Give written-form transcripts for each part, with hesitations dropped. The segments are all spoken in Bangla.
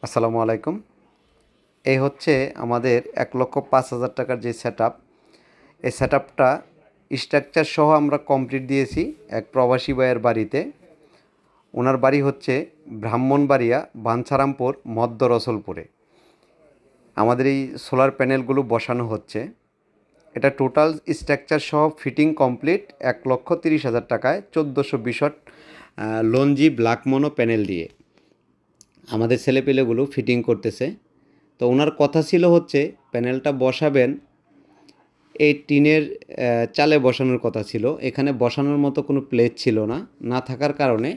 আসসালামু আলাইকুম। এই হচ্ছে আমাদের ১,৫,০০০ টাকার যে সেটআপ, এই সেটআপটা স্ট্রাকচার সহ আমরা কমপ্লিট দিয়েছি এক প্রবাসী ভাইয়ের বাড়িতে। ওনার বাড়ি হচ্ছে ব্রাহ্মণবাড়িয়া, বাঞ্ছারামপুর, মধ্য রসুলপুরে। আমাদের এই সোলার প্যানেলগুলো বসানো হচ্ছে। এটা টোটাল স্ট্রাকচার সহ ফিটিং কমপ্লিট ১,৩০,০০০ টাকায় ১৪২০ watt Longi black mono panel দিয়ে আমাদের ছেলেপেলেগুলো ফিটিং করতেছে। তো ওনার কথা ছিল হচ্ছে প্যানেলটা বসাবেন এই টিনের চালে বসানোর কথা ছিল। এখানে বসানোর মতো কোনো প্লেস ছিল না, না থাকার কারণে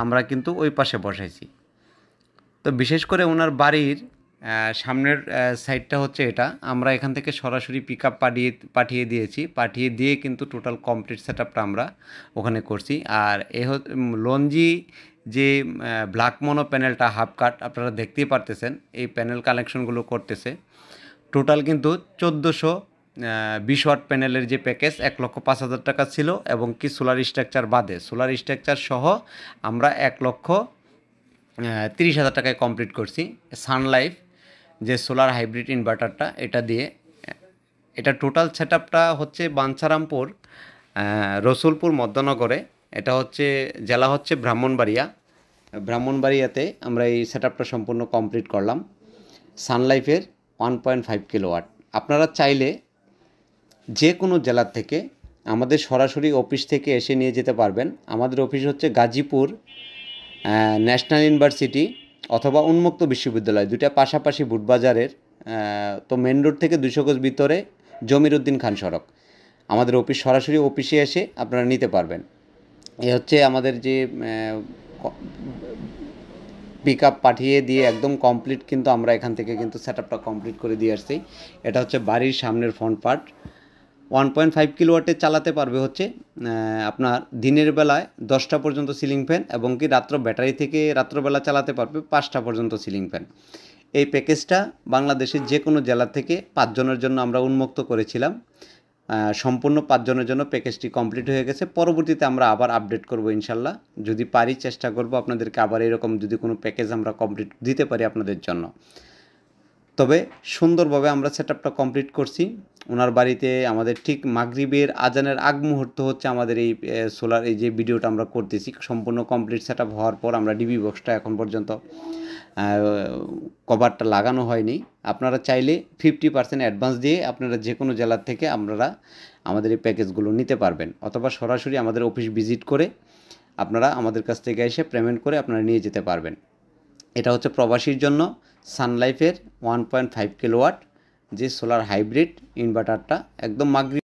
আমরা কিন্তু ওই পাশে বসাইছি। তো বিশেষ করে ওনার বাড়ির সামনের সাইডটা হচ্ছে এটা। আমরা এখান থেকে সরাসরি পিক আপ পাঠিয়ে দিয়েছি, পাঠিয়ে দিয়ে কিন্তু টোটাল কমপ্লিট সেটআপটা আমরা ওখানে করছি। আর লঞ্জি যে ব্ল্যাক মোনো প্যানেলটা হাফ কাট আপনারা দেখতেই পারতেছেন, এই প্যানেল কানেকশনগুলো করতেছে। টোটাল কিন্তু ১৪২০ ওয়াট প্যানেলের যে প্যাকেজ ১,৫,০০০ টাকা ছিল, এবং কি সোলার স্ট্রাকচার বাদে, সোলার স্ট্রাকচার সহ আমরা ১,৩০,০০০ টাকায় কমপ্লিট করছি। সানলাইফ যে সোলার হাইব্রিড ইনভার্টারটা, এটা দিয়ে এটা টোটাল সেটআপটা হচ্ছে বাঞ্ছারামপুর, রসুলপুর মধ্যনগরে। এটা হচ্ছে জেলা হচ্ছে ব্রাহ্মণবাড়িয়াতে আমরা এই সেটআপটা সম্পূর্ণ কমপ্লিট করলাম। সানলাইফের 1.5 কিলোওয়াট। আপনারা চাইলে যে কোনো জেলার থেকে আমাদের সরাসরি অফিস থেকে এসে নিয়ে যেতে পারবেন। আমাদের অফিস হচ্ছে গাজীপুর ন্যাশনাল ইউনিভার্সিটি অথবা উন্মুক্ত বিশ্ববিদ্যালয়, দুইটা পাশাপাশি বুটবাজারের। তো মেন রোড থেকে 200 গজ ভিতরে জমিরুদ্দিন খান সড়ক। আমাদের অফিস, সরাসরি অফিসে এসে আপনারা নিতে পারবেন। এ হচ্ছে আমাদের যে পিক আপ পাঠিয়ে দিয়ে একদম কমপ্লিট, কিন্তু আমরা এখান থেকে কিন্তু সেটআপটা কমপ্লিট করে দিয়ে আসছি। এটা হচ্ছে বাড়ির সামনের ফ্রন্ট পার্ট। 1.5 কিলোওয়াটে চালাতে পারবে হচ্ছে আপনার দিনের বেলায় 10টা পর্যন্ত সিলিং ফ্যান, এবং কি ব্যাটারি থেকে রাত্রবেলা চালাতে পারবে 5টা পর্যন্ত সিলিং ফ্যান। এই প্যাকেজটা বাংলাদেশের যে কোনো জেলা থেকে 5 জনের জন্য আমরা উন্মুক্ত করেছিলাম। সম্পূর্ণ 5 জনের জন্য প্যাকেজটি কমপ্লিট হয়ে গেছে। পরবর্তীতে আমরা আবার আপডেট করব ইনশাল্লাহ। যদি পারি চেষ্টা করব আপনাদেরকে আবার এরকম যদি কোনো প্যাকেজ আমরা কমপ্লিট দিতে পারি আপনাদের জন্য। তবে সুন্দরভাবে আমরা সেটআপটা কমপ্লিট করছি। ওনার বাড়িতে আমাদের ঠিক মাগরিবের আজানের আগ মুহূর্ত হচ্ছে আমাদের এই সোলার এই যে ভিডিওটা আমরা করতেছি। সম্পূর্ণ কমপ্লিট সেটআপ হওয়ার পর আমরা ডিবি বক্সটা এখন পর্যন্ত কভারটা লাগানো হয়নি। আপনারা চাইলে 50% অ্যাডভান্স দিয়ে আপনারা যে কোনো জেলার থেকে আপনারা আমাদের এই প্যাকেজগুলো নিতে পারবেন, অথবা সরাসরি আমাদের অফিস ভিজিট করে আপনারা আমাদের কাছ থেকে এসে পেমেন্ট করে আপনারা নিয়ে যেতে পারবেন। এটা হচ্ছে প্রবাসীর জন্য সানলাইফের 1.5 কিলোওয়াট যে সোলার হাইব্রিড ইনভার্টারটা, একদম মাগরিব